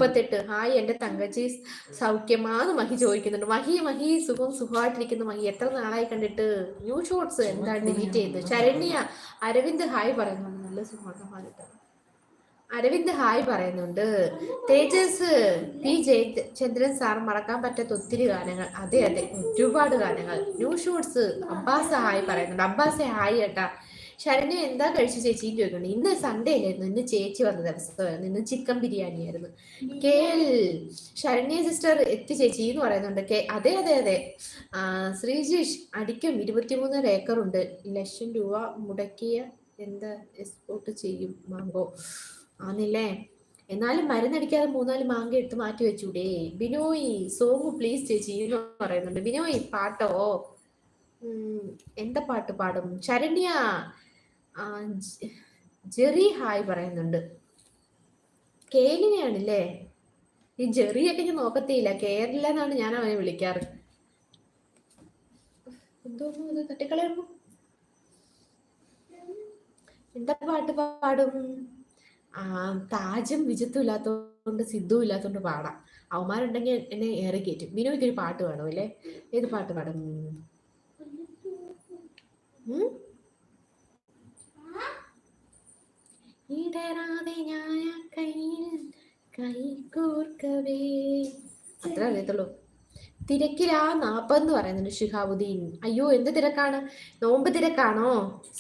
38. Hi എന്റെ തങ്കച്ചി, സൗഖ്യമാന്ന് മഹി ചോദിക്കുന്നുണ്ട്. മഹി സുഖമായിട്ടിരിക്കുന്നു. മഹി എത്ര നാളായി കണ്ടിട്ട്. ന്യൂ ഷോർട്സ് എന്താ ഡിലീറ്റ് ചെയ്ത്? ശരണ്യ അരവിന്ദ് ഹായ് പറയുന്നുണ്ട്. നല്ല സുഖമായിട്ട് അരവിന്ദ് ഹായ് പറയുന്നുണ്ട്. തേജസ് പി ജയചന്ദ്രൻ സാർ മറക്കാൻ പറ്റാത്ത ഒത്തിരി ഗാനങ്ങൾ. അതെ ഒരുപാട് ഗാനങ്ങൾ. ന്യൂ ഷോർട്സ് അബ്ബാസ് ഹായ് പറയുന്നുണ്ട്. അബ്ബാസെ ഹായ് ഏട്ടാ. ശരണ്യ എന്താ കഴിച്ചു ചേച്ചിയും ചോദിക്കുന്നുണ്ട്. ഇന്ന് സൺഡേ അല്ലായിരുന്നു, ഇന്ന് ചേച്ചി വന്ന ദിവസമായിരുന്നു. ഇന്ന് ചിക്കൻ ബിരിയാണി ആയിരുന്നു. കെ എൽ ശരണ്യ സിസ്റ്റർ എത്തി ചേച്ചി എന്ന് പറയുന്നുണ്ട്. അതെ ശ്രീജീഷ് അടിക്കും 23 ഏക്കറുണ്ട്, ലക്ഷം രൂപ മുടക്കിയ എന്താ എക്സ്പോർട്ട് ചെയ്യും മാങ്കോ ആന്നില്ലേ. എന്നാലും മരുന്നടിക്കാതെ 3-4 മാങ്ങ എടുത്ത് മാറ്റി വെച്ചൂടെ. ബിനോയ് സോങ് പ്ലീസ് ചേച്ചി എന്ന് പറയുന്നുണ്ട്. ബിനോയ് പാട്ടോ? എന്താ പാട്ട് പാടും? ശരണ്യ ജെറി ഹായ് പറയുന്നുണ്ട്. കേലിനെയാണല്ലേ ഈ ജെറിയൊക്കെ ഞാൻ നോക്കത്തില്ല. കേരളെന്നാണ് ഞാൻ അവനെ വിളിക്കാറ്. എന്തോന്നു തട്ടിക്കളയുന്നു. എന്താ പാട്ട് പാടും? താജും വിജിത്തും ഇല്ലാത്തതുകൊണ്ട് സിദ്ധുവും ഇല്ലാത്തതുകൊണ്ട് പാടാം. അവന്മാരുണ്ടെങ്കിൽ എന്നെ ഏറി കയറ്റും. ബിനോയ്ക്ക് ഒരു പാട്ട് പാടും അല്ലേ? ഏത് പാട്ട് പാടും? ഇടരാതെ ഞാൻ കയ്യിൽ കൈ കോർക്കവേ, അത്ര അറിയത്തുള്ളൂ. തിരക്കിലാ 40 എന്ന് പറയുന്നുണ്ട് ഷിഹാബുദ്ദീൻ. അയ്യോ എന്ത് തിരക്കാണ്, നോമ്പ് തിരക്കാണോ?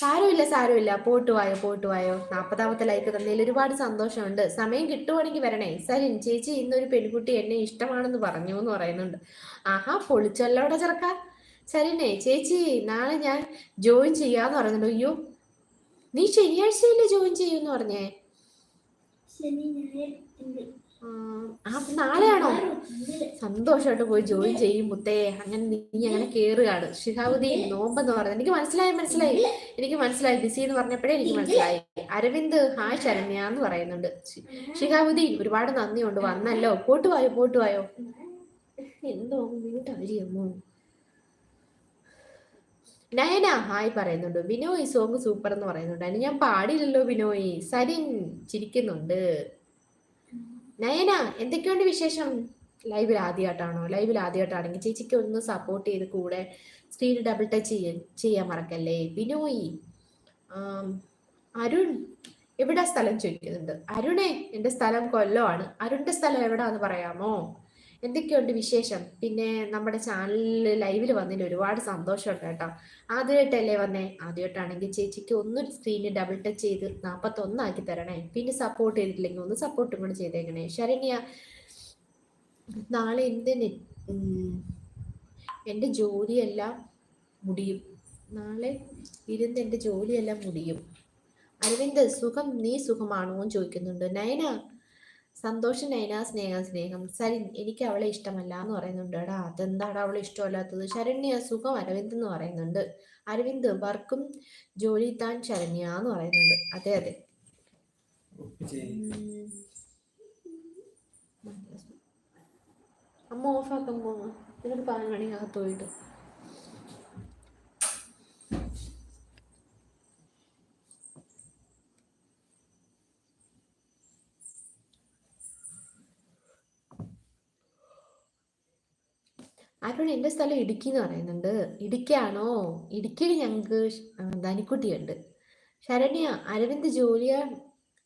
സാരമില്ല പോട്ട് വായോ 40ാമത്തെ ലൈക്ക് തന്നതിൽ ഒരുപാട് സന്തോഷമുണ്ട്. സമയം കിട്ടുവാണെങ്കിൽ വരണേ. സരിൻ ചേച്ചി ഇന്നൊരു പെൺകുട്ടി എന്നെ ഇഷ്ടമാണെന്ന് പറഞ്ഞു എന്ന് പറയുന്നുണ്ട്. ആഹാ പൊളിച്ചല്ലോടെ ചെറുക്ക. സരിനെ ചേച്ചി നാളെ ഞാൻ ജോയിൻ ചെയ്യാന്ന് പറയുന്നുണ്ട്. അയ്യോ നീ ശനിയാഴ്ചയില്ലേ ജോയിൻ ചെയ്യൂന്ന് പറഞ്ഞേ? നാളെയാണോ? സന്തോഷമായിട്ട് പോയി ജോയിൻ ചെയ്യും മുത്തേ. അങ്ങനെ നീ അങ്ങനെ കേറുകയാണ്. ഷിഹാബുദ്ദീൻ നോമ്പെന്ന് പറയുന്നത് എനിക്ക് മനസ്സിലായി. ബിസി എന്ന് പറഞ്ഞപ്പോഴേ എനിക്ക് മനസ്സിലായി. അരവിന്ദ് ഹായ് ശരണ്യ എന്ന് പറയുന്നുണ്ട്. ഷിഹാബുദ്ദീൻ ഒരുപാട് നന്ദിയുണ്ട് വന്നല്ലോ. പോട്ടുവായോ. എന്തോ വീട്ടരിയമ്മോ. നയന ഹായ് പറയുന്നുണ്ട്. ബിനോയ് സോങ് സൂപ്പർ എന്ന് പറയുന്നുണ്ട്. അതിന് ഞാൻ പാടില്ലല്ലോ ബിനോയ്. സരിൻ ചിരിക്കുന്നുണ്ട്. നയന എന്തൊക്കെയുണ്ട് വിശേഷം? ലൈവിൽ ആദ്യമായിട്ടാണെങ്കിൽ ചേച്ചിക്ക് ഒന്ന് സപ്പോർട്ട് ചെയ്ത് കൂടെ സ്ക്രീൻ ഡബിൾ ടച്ച് ചെയ്യാൻ മറക്കല്ലേ. ബിനോയ് അരുൺ എവിടാ സ്ഥലം ചോദിക്കുന്നുണ്ട്. അരുണേ എൻ്റെ സ്ഥലം കൊല്ലമാണ്. അരുണിന്റെ സ്ഥലം എവിടാന്ന് പറയാമോ? എന്തൊക്കെയുണ്ട് വിശേഷം? പിന്നെ നമ്മുടെ ചാനലിൽ ലൈവിൽ വന്നതിൽ ഒരുപാട് സന്തോഷമുണ്ട് കേട്ടോ. ആദ്യമായിട്ടല്ലേ വന്നേ? ആദ്യമായിട്ടാണെങ്കിൽ ചേച്ചിക്ക് ഒന്നൊരു സ്ക്രീനിൽ ഡബിൾ ടച്ച് ചെയ്ത് 41 ആക്കി തരണേ. പിന്നെ സപ്പോർട്ട് ചെയ്തിട്ടില്ലെങ്കിൽ ഒന്ന് സപ്പോർട്ടും കൂടെ ചെയ്തേക്കണേ. ശരണ്യ നാളെ എൻ്റെ ജോലിയെല്ലാം മുടിയും. നാളെ ഇരുന്ന് എൻ്റെ ജോലിയെല്ലാം മുടിയും. അരവിന്ദ് സുഖം, നീ സുഖമാണോ എന്ന് ചോദിക്കുന്നുണ്ട്. നയന സന്തോഷം നയന. സ്നേഹം. സരിൻ എനിക്ക് അവളെ ഇഷ്ടമല്ല എന്ന് പറയുന്നുണ്ട്. എടാ അതെന്താടാ അവളെ ഇഷ്ടമല്ലാത്തത്? ശരണ്യ സുഖം അരവിന്ദ് എന്ന് പറയുന്നുണ്ട്. അരവിന്ദ് വർക്കും ജോലി താൻ ശരണ്യ എന്ന് പറയുന്നുണ്ട്. അതെ അമ്മ ഓഫാക്കുമ്പോ എന്നിട്ട് 10 മണിക്കകത്ത് പോയിട്ട് അരുൺ എൻ്റെ സ്ഥലം ഇടുക്കി എന്ന് പറയുന്നുണ്ട്. ഇടുക്കിയാണോ? ഇടുക്കിയിൽ ഞങ്ങൾക്ക് ധനിക്കുട്ടിയുണ്ട്. ശരണ്യ അരവിന്ദ് ജോലിയാ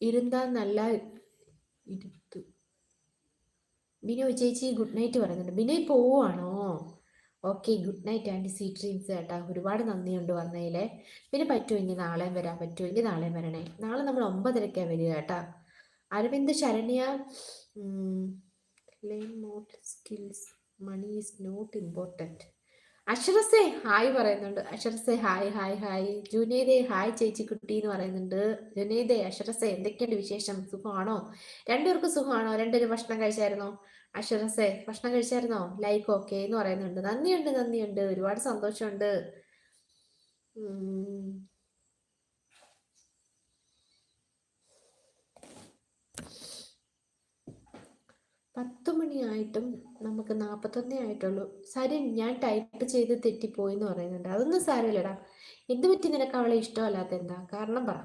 ഇരുന്നാ നല്ല ഇരുത്തു. ബിനോയ് ചേച്ചി ഗുഡ് നൈറ്റ് പറയുന്നുണ്ട്. ബിനോയ് പോവാണോ? Okay good night and sweet dreams കേട്ടാ. ഒരുപാട് നന്ദിയുണ്ട് വന്നതിലെ. പിന്നെ പറ്റുമെങ്കിൽ നാളെയും വരാൻ പറ്റുമെങ്കിൽ നാളെയും വരണേ. നാളെ നമ്മൾ 9:30 വരിക കേട്ടാ. Aravind Saranya skills money is not important. അക്ഷരസേ ഹായ് പറയുന്നുണ്ട്. അക്ഷരസേ ഹായ്. ജുനേദേ ഹായ് ചേച്ചി കുട്ടി എന്ന് പറയുന്നുണ്ട്. ജുനേദേ അക്ഷരസേ എന്തൊക്കെയുണ്ട് വിശേഷം? സുഖമാണോ? രണ്ടുപേർക്കും സുഖമാണോ? രണ്ടുപേരും ഭക്ഷണം കഴിച്ചായിരുന്നോ? അക്ഷരസേ ഭക്ഷണം കഴിച്ചായിരുന്നോ? ലൈക്ക് ഓക്കെ എന്ന് പറയുന്നുണ്ട്. നന്ദിയുണ്ട്. ഒരുപാട് സന്തോഷമുണ്ട്. 10 മണിയായിട്ടും നമുക്ക് 41 ആയിട്ടുള്ളൂ. സരിൻ ഞാൻ ടൈപ്പ് ചെയ്ത് തെറ്റിപ്പോയി എന്ന് പറയുന്നുണ്ട്. അതൊന്നും സാരമില്ലടാ. എന്ത് പറ്റി നിനക്ക് അവളെ ഇഷ്ടമല്ലാത്ത എന്താ കാരണം പറ.